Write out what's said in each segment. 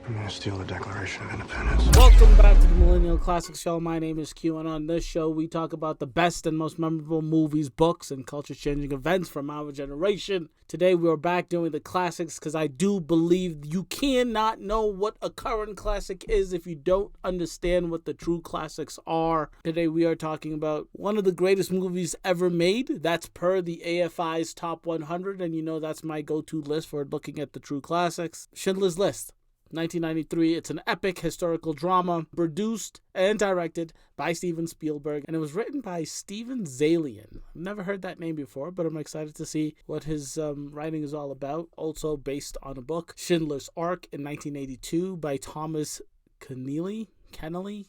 I'm gonna steal the Declaration of Independence. Welcome back to the Millennial Classics Show. My name is Q, and on this show we talk about the best and most memorable movies, books, and culture-changing events from our generation. Today we are back doing the classics because I do believe you cannot know what a current classic is if you don't understand what the true classics are. Today we are talking about one of the greatest movies ever made. That's per the AFI's Top 100, and you know that's my go-to list for looking at the true classics. Schindler's List. 1993. It's an epic historical drama produced and directed by Steven Spielberg, and it was written by Steven Zaillian. I've never heard that name before, but I'm excited to see what his writing is all about. Also based on a book, Schindler's Ark, in 1982 by Thomas Keneally.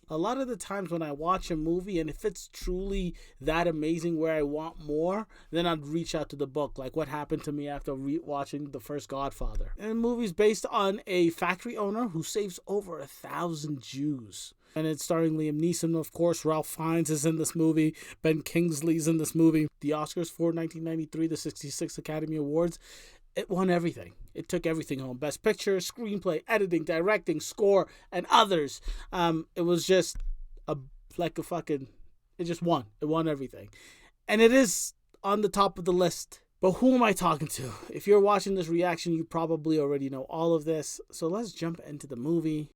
A lot of the times when I watch a movie, and if it's truly that amazing where I want more, then I'd reach out to the book, like what happened to me after watching the first Godfather. And the movie's based on a factory owner who saves over 1,000 Jews. And it's starring Liam Neeson, of course. Ralph Fiennes is in this movie. Ben Kingsley's in this movie. The Oscars for 1993, the 66th Academy Awards. It won everything. It took everything home. Best Picture, Screenplay, Editing, Directing, Score, and others. It was just it just won. It won everything. And it is on the top of the list. But who am I talking to? If you're watching this reaction, you probably already know all of this. So let's jump into the movie.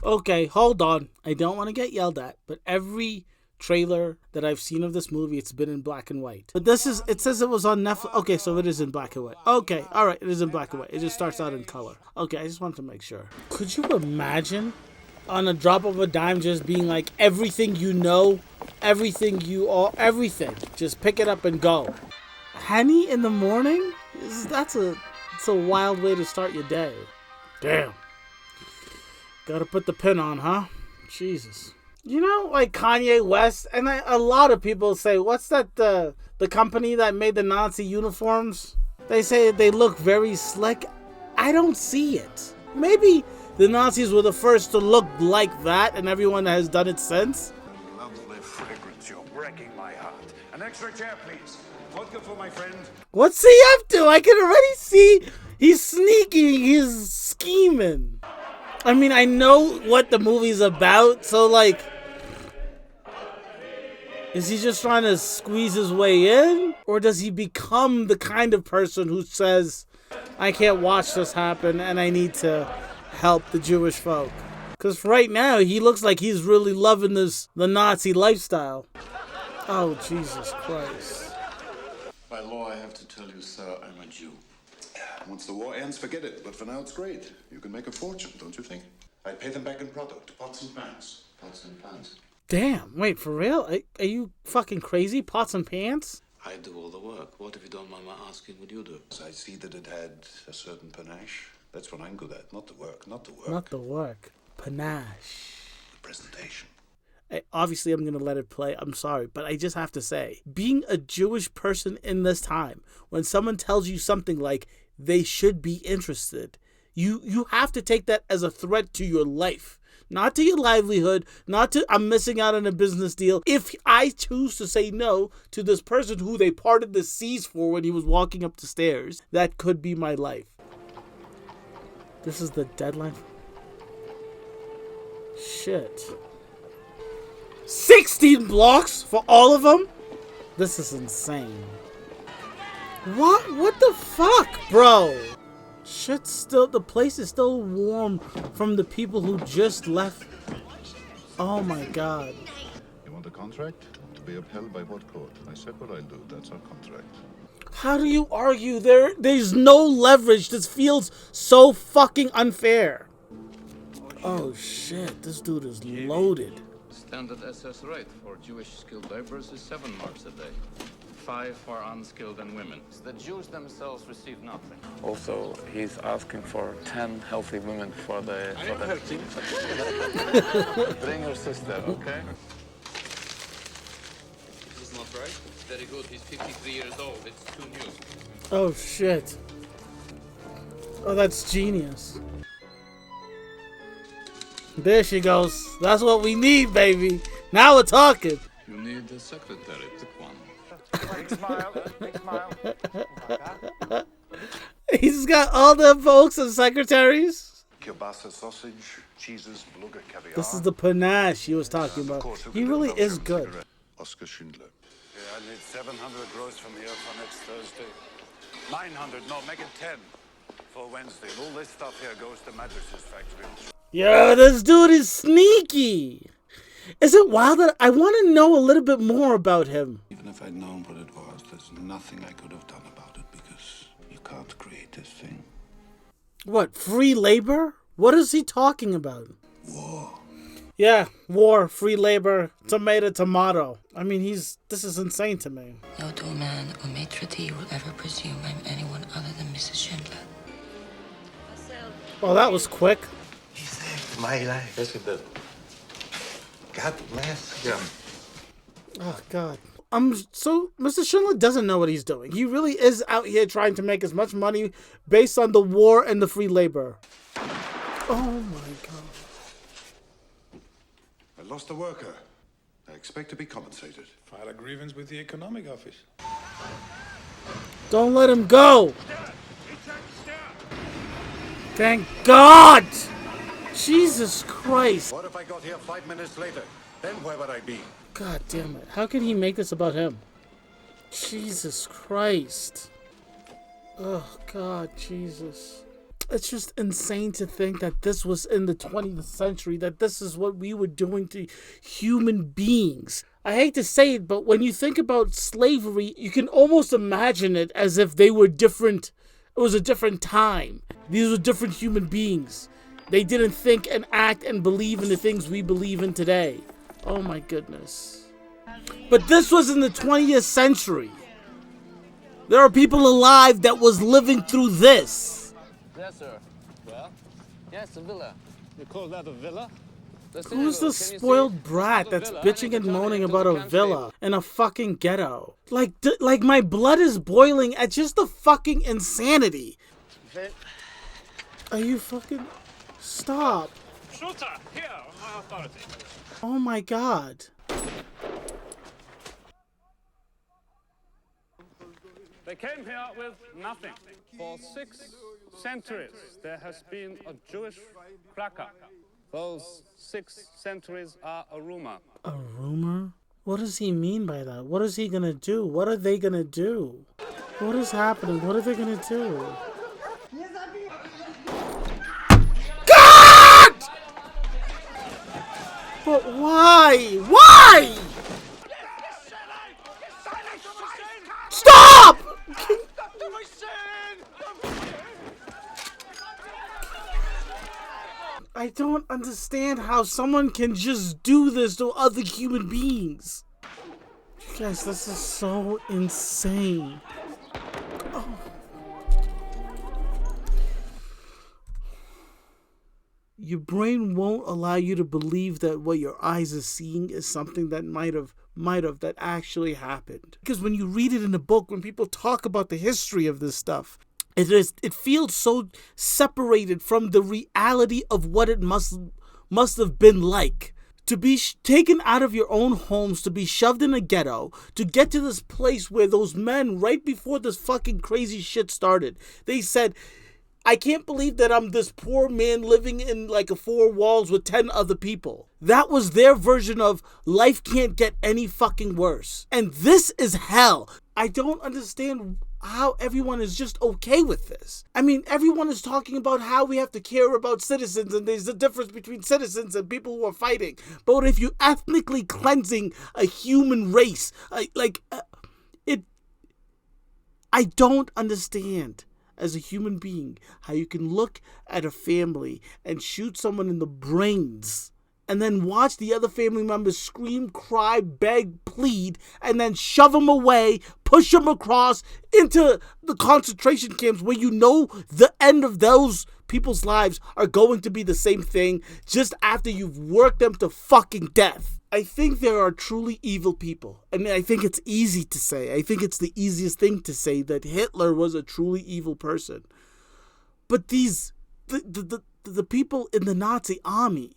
Okay, hold on. I don't want to get yelled at, but every trailer that I've seen of this movie, it's been in black and white. But it says it was on Netflix. Okay, so it is in black and white. Okay, alright, it is in black and white. It just starts out in color. Okay, I just wanted to make sure. Could you imagine on a drop of a dime just being like everything you know, everything you are, everything. Just pick it up and go. Honey in the morning? It's a wild way to start your day. Damn. Gotta put the pin on, huh? Jesus. You know, like Kanye West, and a lot of people say, what's that, the company that made the Nazi uniforms? They say they look very slick. I don't see it. Maybe the Nazis were the first to look like that, and everyone has done it since. Lovely fragrance, you're breaking my heart. An extra chair, please. Vodka for my friend. What's he up to? I can already see he's sneaking, he's scheming. I mean, I know what the movie's about, so like, is he just trying to squeeze his way in? Or does he become the kind of person who says, I can't watch this happen and I need to help the Jewish folk? Because right now, he looks like he's really loving the Nazi lifestyle. Oh, Jesus Christ. By law, I have to tell you, sir, I'm a Jew. Once the war ends, forget it. But for now, it's great. You can make a fortune, don't you think? I pay them back in product, pots and pans. Pots and pans. Damn, wait, for real? Are you fucking crazy? Pots and pans? I do all the work. What, if you don't mind my asking, what do you do? I see that it had a certain panache. That's what I'm good at. Not the work, not the work. Not the work. Panache. The presentation. Obviously, I'm going to let it play. I'm sorry, but I just have to say, being a Jewish person in this time, when someone tells you something like, they should be interested, you have to take that as a threat to your life. Not to your livelihood, not to, I'm missing out on a business deal. If I choose to say no to this person who they parted the seas for when he was walking up the stairs, that could be my life. This is the deadline. Shit. 16 blocks for all of them? This is insane. What the fuck, bro? Shit's still, the place is still warm from the people who just left. Oh my God. You want a contract? To be upheld by what court? I said what I'll do. That's our contract. How do you argue? There's no leverage. This feels so fucking unfair. Oh shit, this dude is loaded. Standard SS rate for Jewish skilled laborers is 7 marks a day. 5 for unskilled and women. The Jews themselves receive nothing. Also, he's asking for 10 healthy women for the... I am healthy. Bring your sister, okay? This is not right. It's very good. He's 53 years old. It's too new. Oh shit. Oh, that's genius. There she goes. That's what we need, baby. Now we're talking. You need a secretary. Pick one. Big smile. Big smile. He's got all the folks and secretaries. Kielbasa sausage, cheeses, beluga caviar. This is the panache he was talking about. He really is good. Oskar Schindler. Yeah, I need 700 gross from here for next Thursday. 900, no, make it 10 for Wednesday. And all this stuff here goes to Matrix's factory. Yo, this dude is sneaky. Is it wild that I want to know a little bit more about him? Even if I'd known what it was, there's nothing I could have done about it because you can't create this thing. What, free labor? What is he talking about? War. Yeah, war, free labor, tomato. I mean, this is insane to me. No doorman or maitre d' will ever presume I'm anyone other than Mrs. Schindler. Well, that was quick. He saved my life. Yes, he did. God bless him. Oh, God. So Mr. Schindler doesn't know what he's doing. He really is out here trying to make as much money based on the war and the free labor. Oh, my God. I lost a worker. I expect to be compensated. File a grievance with the economic office. Don't let him go. Thank God. Jesus Christ. What if I got here 5 minutes later? Then where would I be? God damn it. How can he make this about him? Jesus Christ. Oh, God, Jesus. It's just insane to think that this was in the 20th century, that this is what we were doing to human beings. I hate to say it, but when you think about slavery, you can almost imagine it as if they were different. It was a different time. These were different human beings. They didn't think and act and believe in the things we believe in today. Oh my goodness. But this was in the 20th century. There are people alive that was living through this. Yes, sir. Well? Yes, a villa. You call that a villa? Who's the spoiled brat that's bitching and moaning about a villa in a fucking ghetto? Like my blood is boiling at just the fucking insanity. Are you fucking... Stop. Shooter, here, on my authority. Oh my God. They came here with nothing. For 6 centuries, there has been a Jewish cracker. Those 6 centuries are a rumor. A rumor? What does he mean by that? What is he gonna do? What are they gonna do? What is happening? What are they gonna do? God! But why? Why? Stop! I don't understand how someone can just do this to other human beings. You guys, this is so insane. Oh. Your brain won't allow you to believe that what your eyes are seeing is something that might have that actually happened. Because when you read it in a book, when people talk about the history of this stuff, it feels so separated from the reality of what it must have been like. To be taken out of your own homes, to be shoved in a ghetto, to get to this place where those men, right before this fucking crazy shit started, they said, I can't believe that I'm this poor man living in like 4 walls with 10 other people. That was their version of life can't get any fucking worse. And this is hell. I don't understand how everyone is just okay with this. I mean, everyone is talking about how we have to care about citizens and there's a difference between citizens and people who are fighting. But if you're ethnically cleansing a human race, I don't understand as a human being how you can look at a family and shoot someone in the brains and then watch the other family members scream, cry, beg, plead, and then shove them away, push them across into the concentration camps where you know the end of those people's lives are going to be the same thing just after you've worked them to fucking death. I think there are truly evil people. I mean, I think it's easy to say. I think it's the easiest thing to say that Hitler was a truly evil person. But the people in the Nazi army,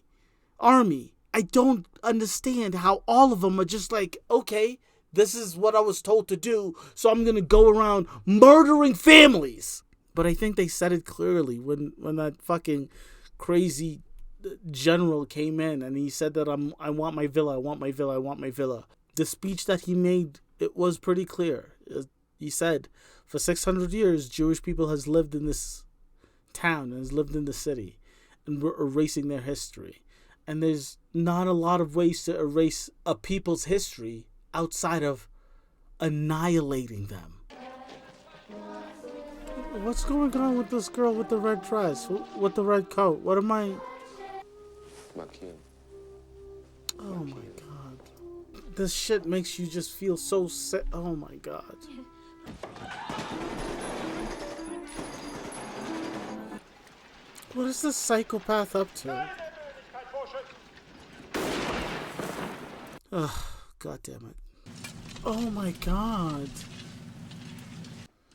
I don't understand how all of them are just like, okay, this is what I was told to do, so I'm going to go around murdering families. But I think they said it clearly when that fucking crazy general came in and he said that I want my villa, I want my villa, I want my villa. The speech that he made, it was pretty clear. He said, for 600 years, Jewish people has lived in this town and has lived in the city, and we're erasing their history. And there's not a lot of ways to erase a people's history outside of annihilating them. What's going on with this girl with the red dress, with the red coat? What am I... Oh my god. This shit makes you just feel so sick. Oh my god. What is this psychopath up to? Ugh, god damn it. Oh my god.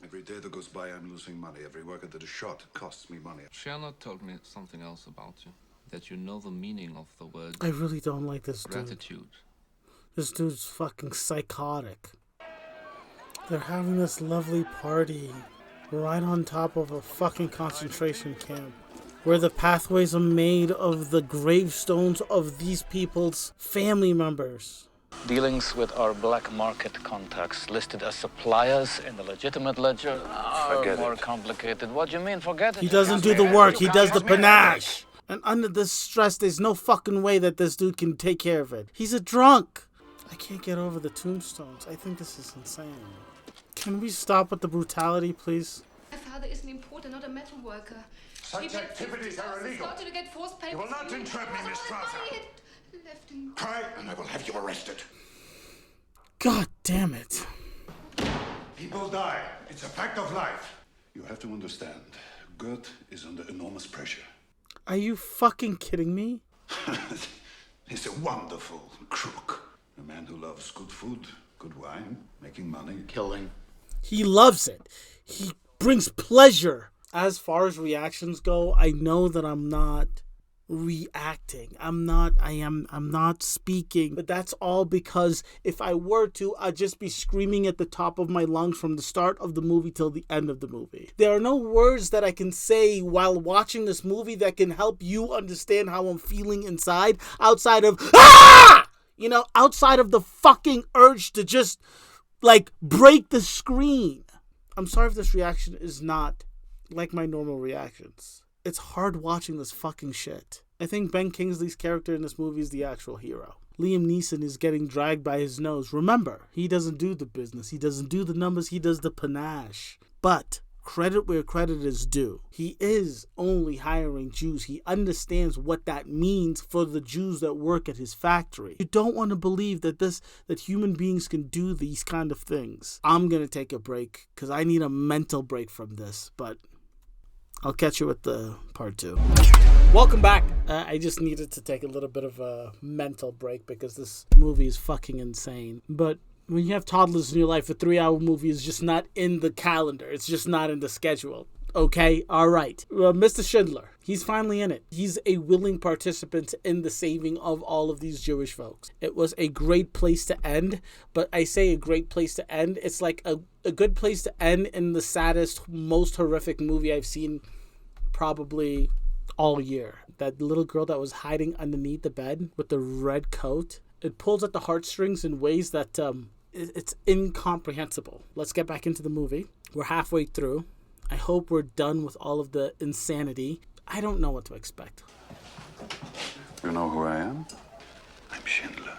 Every day that goes by, I'm losing money. Every worker that is shot costs me money. Sherlock told me something else about you. That you know the meaning of the word I really don't like this dude. gratitude. This dude's fucking psychotic. They're having this lovely party right on top of a fucking concentration camp, where the pathways are made of the gravestones of these people's family members. Dealings with our black market contacts listed as suppliers in the legitimate ledger are more complicated. What do you mean, forget it? He doesn't do the work, he does the panache. And under this stress, there's no fucking way that this dude can take care of it. He's a drunk. I can't get over the tombstones. I think this is insane. Can we stop with the brutality, please? My father is an importer, not a metal worker. Such activities are illegal. To get forced papers. You will not entrap me, Miss Strasser. Cry, and I will have you arrested. God damn it. People die. It's a fact of life. You have to understand, Göth is under enormous pressure. Are you fucking kidding me? He's a wonderful crook. A man who loves good food, good wine, making money, killing. He loves it. He brings pleasure. As far as reactions go, I know that I'm not reacting. I'm not speaking. But that's all because if I were to, I'd just be screaming at the top of my lungs from the start of the movie till the end of the movie. There are no words that I can say while watching this movie that can help you understand how I'm feeling inside outside of ah! You know, outside of the fucking urge to just like break the screen. I'm sorry if this reaction is not like my normal reactions. It's hard watching this fucking shit. I think Ben Kingsley's character in this movie is the actual hero. Liam Neeson is getting dragged by his nose. Remember, he doesn't do the business. He doesn't do the numbers. He does the panache. But credit where credit is due. He is only hiring Jews. He understands what that means for the Jews that work at his factory. You don't want to believe that human beings can do these kind of things. I'm going to take a break because I need a mental break from this, but I'll catch you at the part 2. Welcome back. I just needed to take a little bit of a mental break because this movie is fucking insane. But when you have toddlers in your life, a 3-hour movie is just not in the calendar. It's just not in the schedule. Okay? All right. Mr. Schindler, he's finally in it. He's a willing participant in the saving of all of these Jewish folks. It was a great place to end, but I say a great place to end. It's like a good place to end in the saddest, most horrific movie I've seen probably all year. That little girl that was hiding underneath the bed with the red coat. It pulls at the heartstrings in ways that it's incomprehensible. Let's get back into the movie. We're halfway through. I hope we're done with all of the insanity. I don't know what to expect. You know who I am? I'm Schindler.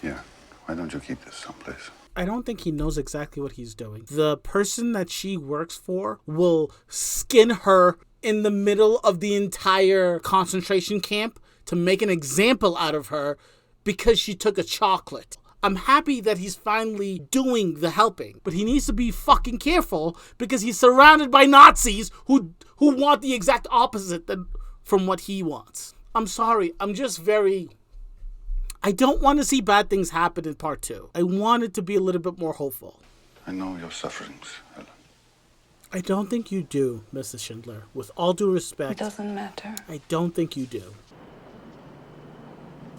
Here, why don't you keep this someplace? I don't think he knows exactly what he's doing. The person that she works for will skin her in the middle of the entire concentration camp to make an example out of her because she took a chocolate. I'm happy that he's finally doing the helping, but he needs to be fucking careful because he's surrounded by Nazis who want the exact opposite from what he wants. I'm sorry, I'm just I don't want to see bad things happen in part 2. I want it to be a little bit more hopeful. I know your sufferings, Ellen. I don't think you do, Mrs. Schindler. With all due respect, It doesn't matter. I don't think you do.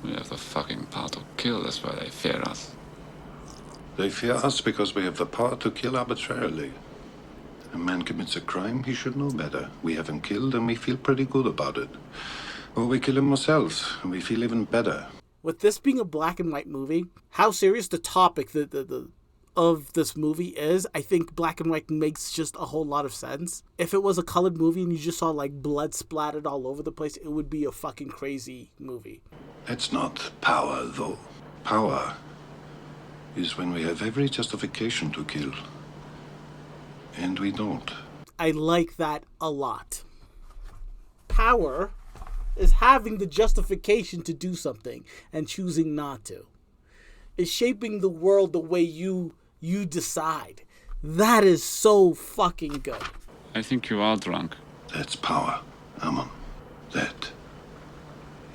We have the fucking power to kill, that's why they fear us. They fear us because we have the power to kill arbitrarily. A man commits a crime, he should know better. We have him killed, and we feel pretty good about it. Or we kill him ourselves, and we feel even better. With this being a black and white movie, how serious the topic of this movie is, I think black and white makes just a whole lot of sense. If it was a colored movie and you just saw like blood splattered all over the place, it would be a fucking crazy movie. That's not power, though. Power is when we have every justification to kill. And we don't. I like that a lot. Power is having the justification to do something and choosing not to. It's shaping the world the way you decide. That is so fucking good. I think you are drunk. That's power, Amon. That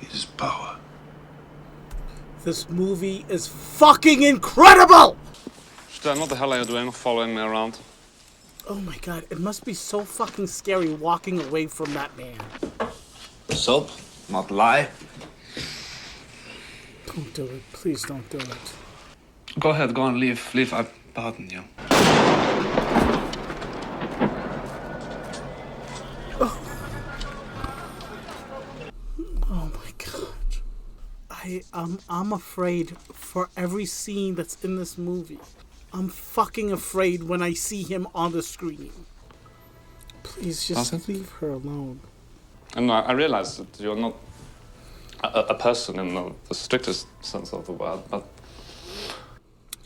is power. This movie is fucking incredible! Stern, what the hell are you doing following me around? Oh my god, it must be so fucking scary walking away from that man. Soap, not lie. Don't do it. Please don't do it. Go ahead, go on, leave. Leave, I pardon you. Oh my god. I'm afraid for every scene that's in this movie. I'm fucking afraid when I see him on the screen. Please just leave her alone. And I realize that you're not a person in the strictest sense of the word, but...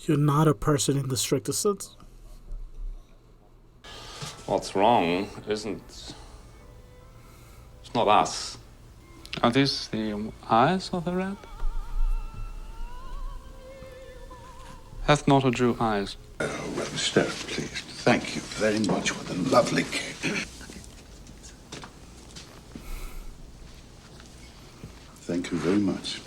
You're not a person in the strictest sense. What's wrong isn't... It's not us. Are these the eyes of the rat? Hath not a Jew eyes? Well, Stern, please. Thank you very much for the lovely cake. Thank you very much.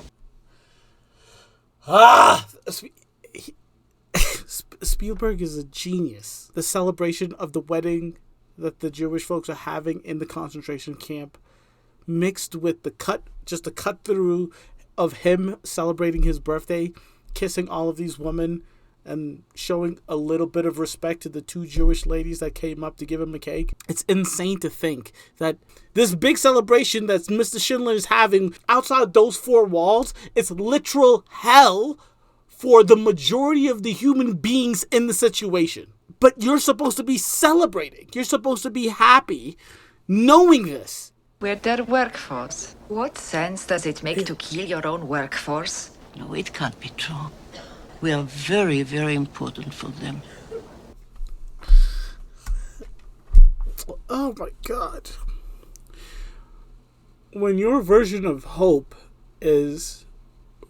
Spielberg is a genius. The celebration of the wedding that the Jewish folks are having in the concentration camp, mixed with the cut through of him celebrating his birthday, kissing all of these women, and showing a little bit of respect to the two Jewish ladies that came up to give him a cake. It's insane to think that this big celebration that Mr. Schindler is having outside those four walls, it's literal hell for the majority of the human beings in the situation. But you're supposed to be celebrating. You're supposed to be happy knowing this. We're their workforce. What sense does it make to kill your own workforce? No, it can't be true. We are very, very important for them. Oh my god. When your version of hope is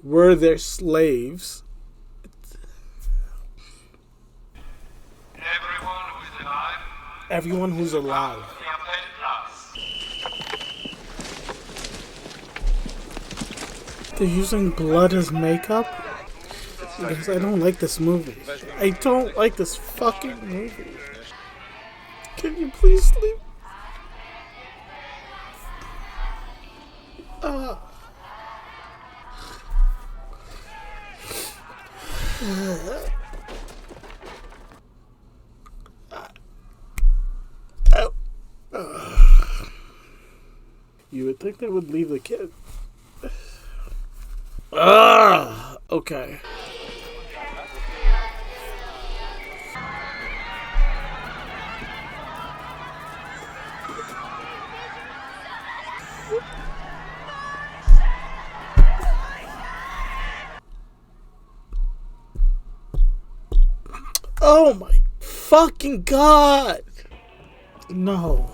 we're their slaves. Everyone who's alive. They're using blood as makeup? Because I don't like this movie. I don't like this fucking movie. Can you please sleep? You would think they would leave the kid. Okay. Oh my fucking god! No.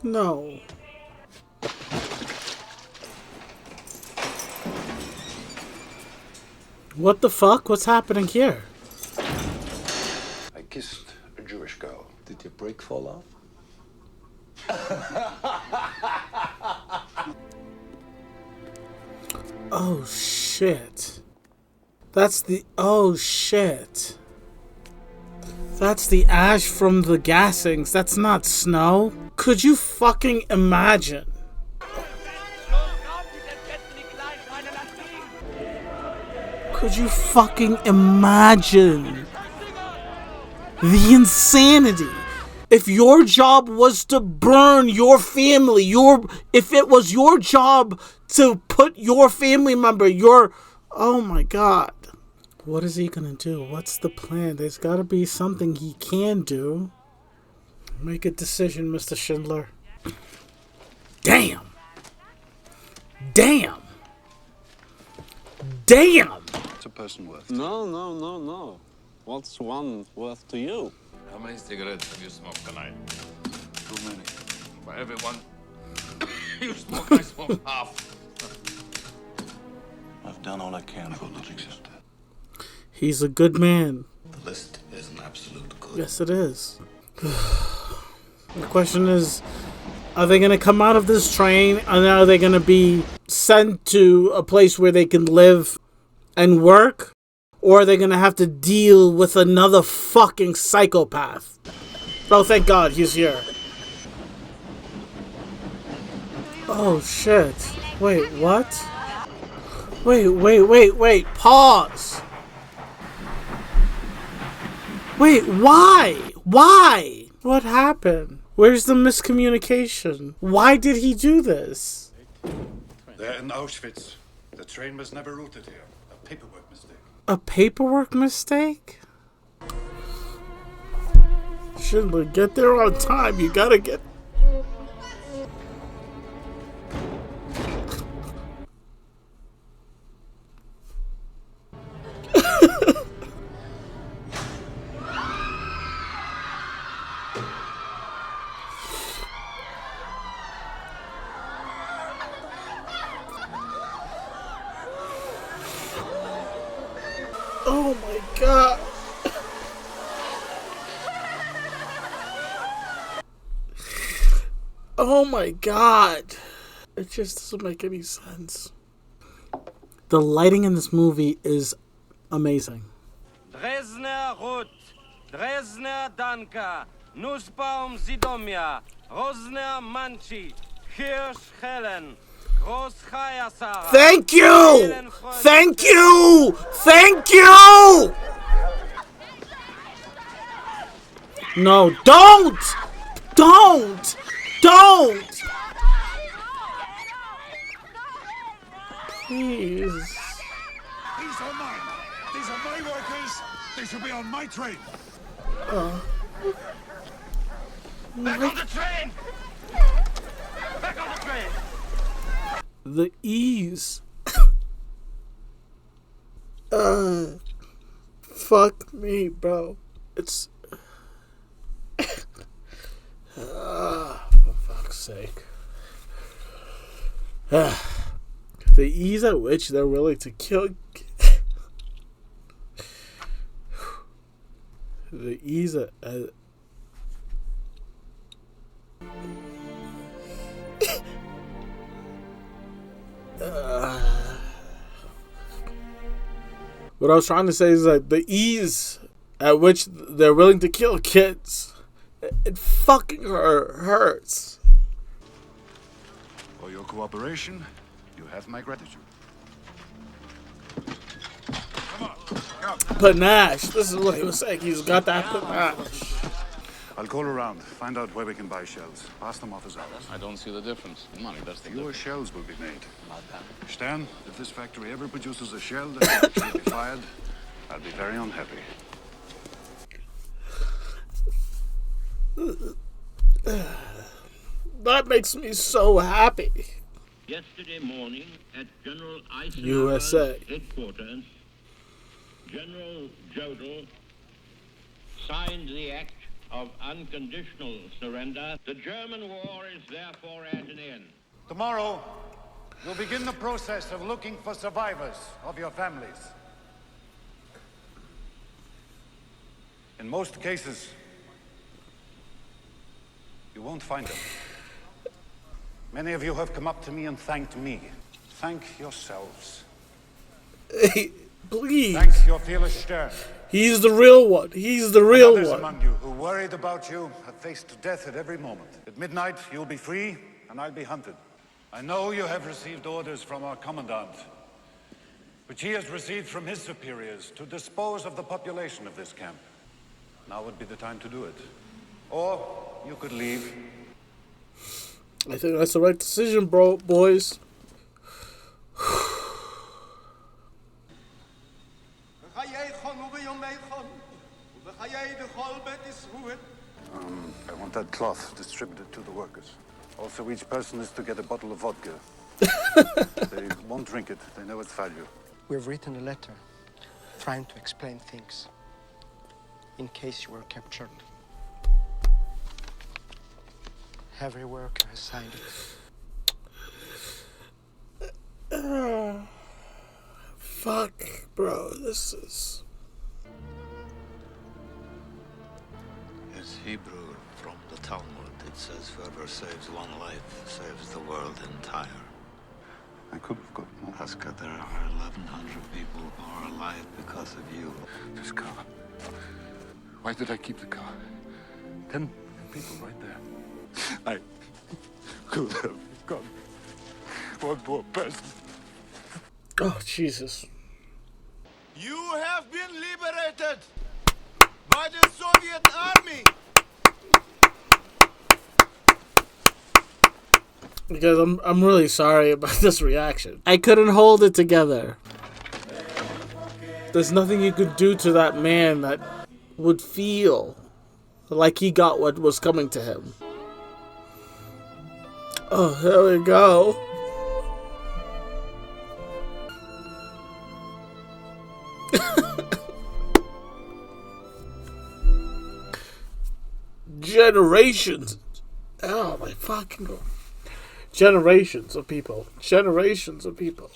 No. What the fuck? What's happening here? I kissed a Jewish girl. Did your brick fall off? Oh shit. That's the... Oh shit. That's the ash from the gassings. That's not snow. Could you fucking imagine? Could you fucking imagine The insanity. If your job was to burn your family, if it was your job to put your family member, oh my God. What is he gonna do? What's the plan? There's gotta be something he can do. Make a decision, Mr. Schindler. Damn. Damn. Damn. What's a person worth? No. What's one worth to you? How many cigarettes have you smoked tonight? Too many. For every one you smoke, I smoke half. I've done all I can. I will not accept that. He's a good man. The list is an absolute good. Yes, it is. The question is, are they going to come out of this train and are they going to be sent to a place where they can live and work? Or are they going to have to deal with another fucking psychopath? Oh, thank God, he's here. Oh, shit. Wait, what? Wait. Pause. Wait, why? Why? What happened? Where's the miscommunication? Why did he do this? They're in Auschwitz. The train was never routed here. A paperwork mistake. A paperwork mistake? Schindler, get there on time. You gotta get... Oh my God. Oh my God. It just doesn't make any sense. The lighting in this movie is amazing. Dresdner Rot, Dresdner Danka, Nussbaum Sidomia, Rosner Manchi, Hirsch Helen, Thank you! Thank you! Thank you! No, don't! Don't! Don't! Please. These are mine. These are my workers. They should be on my train. Back on the train! Back on the train! The ease. Fuck me, bro. It's... for fuck's sake. The ease at which they're willing to kill... The ease at... What I was trying to say is that the ease at which they're willing to kill kids, it fucking hurts. For your cooperation, you have my gratitude. Come on, come. Panache. This is what he was saying. He's got that panache. I'll call around, find out where we can buy shells. Pass them off as ours. I don't see the difference. Money, that's the Fewer difference. shells will be made. Stern, if this factory ever produces a shell that can be fired, I'll be very unhappy. That makes me so happy. Yesterday morning at General Eisenhower's USA. headquarters, General Jodl signed the act of unconditional surrender. The German war is therefore at an end. Tomorrow, you'll begin the process of looking for survivors of your families. In most cases, you won't find them. Many of you have come up to me and thanked me. Thank yourselves. Hey, please. Thank your fearless Stern. He's the real one. He's the real Others one. among you who worried about you have faced death at every moment. At midnight, you'll be free, and I'll be hunted. I know you have received orders from our commandant, which he has received from his superiors to dispose of the population of this camp. Now would be the time to do it. Or you could leave. I think that's the right decision, boys. I want that cloth distributed to the workers. Also, each person is to get a bottle of vodka. They won't drink it. They know its value. We've written a letter trying to explain things in case you were captured. Every worker has signed it. Fuck, bro, this is... It's Hebrew from the Talmud. It says, whoever saves one life saves the world entire. I could have got more. Oskar, there are 1,100 people who are alive because of you. This car. Why did I keep the car? 10 people right there. I could have got one more person. Oh, Jesus. You have been liberated by the Soviet army. Because I'm really sorry about this reaction. I couldn't hold it together. There's nothing you could do to that man that would feel like he got what was coming to him. Oh, here we go. Generations. Oh my fucking God. Generations of people. Generations of people.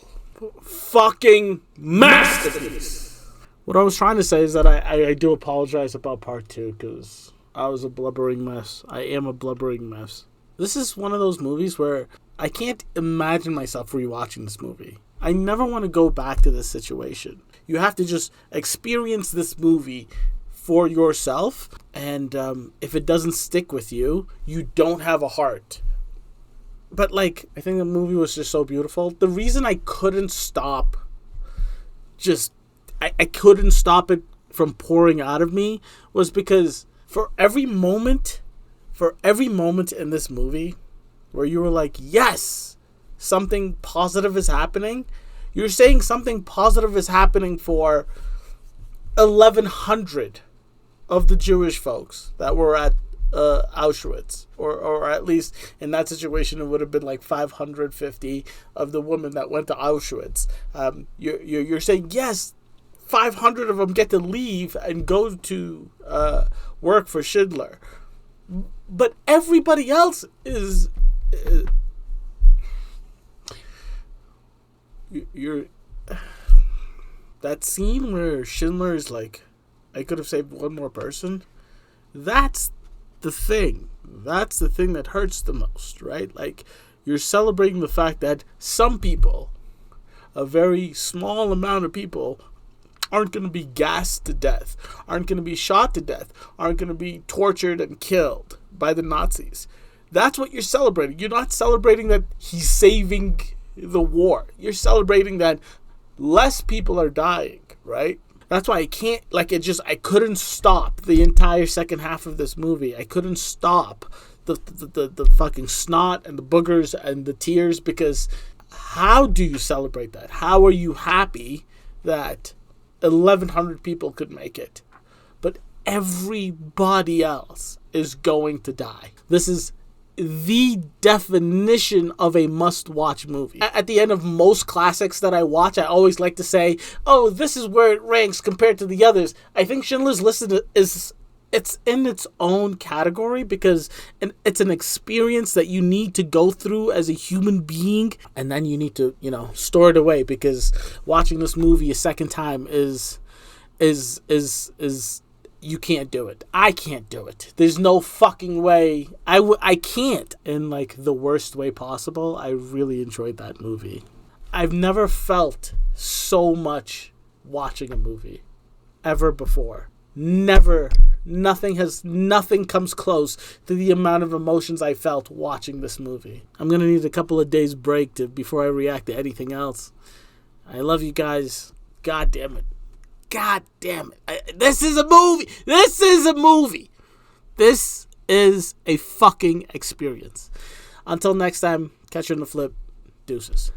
Fucking masterpiece. What I was trying to say is that I do apologize about part 2 because I was a blubbering mess. I am a blubbering mess. This is one of those movies where I can't imagine myself rewatching this movie. I never want to go back to this situation. You have to just experience this movie for yourself, and if it doesn't stick with you, you don't have a heart. But like, I think the movie was just so beautiful. The reason I couldn't stop, I couldn't stop it from pouring out of me was because for every moment in this movie where you were like, yes, something positive is happening, you're saying something positive is happening for 1,100 of the Jewish folks that were at Auschwitz, or at least in that situation it would have been like 550 of the women that went to Auschwitz. You're saying yes, 500 of them get to leave and go to work for Schindler, but everybody else is you're that scene where Schindler is like, I could have saved one more person. That's the thing. That's the thing that hurts the most, right? Like, you're celebrating the fact that some people, a very small amount of people, aren't going to be gassed to death, aren't going to be shot to death, aren't going to be tortured and killed by the Nazis. That's what you're celebrating. You're not celebrating that he's saving the war. You're celebrating that less people are dying, right? That's why I couldn't stop the entire second half of this movie. I couldn't stop the fucking snot and the boogers and the tears, because how do you celebrate that? How are you happy that 1,100 people could make it, but everybody else is going to die? This is the definition of a must-watch movie. At the end of most classics that I watch, I always like to say, oh, this is where it ranks compared to the others. I think Schindler's List it's in its own category because it's an experience that you need to go through as a human being, and then you need to, store it away, because watching this movie a second time is you can't do it. I can't do it. There's no fucking way. I can't. In like the worst way possible. I really enjoyed that movie. I've never felt so much watching a movie ever before. Never. Nothing comes close to the amount of emotions I felt watching this movie. I'm gonna need a couple of days break before I react to anything else. I love you guys. God damn it. God damn it. This is a movie. This is a movie. This is a fucking experience. Until next time, catch you in the flip. Deuces.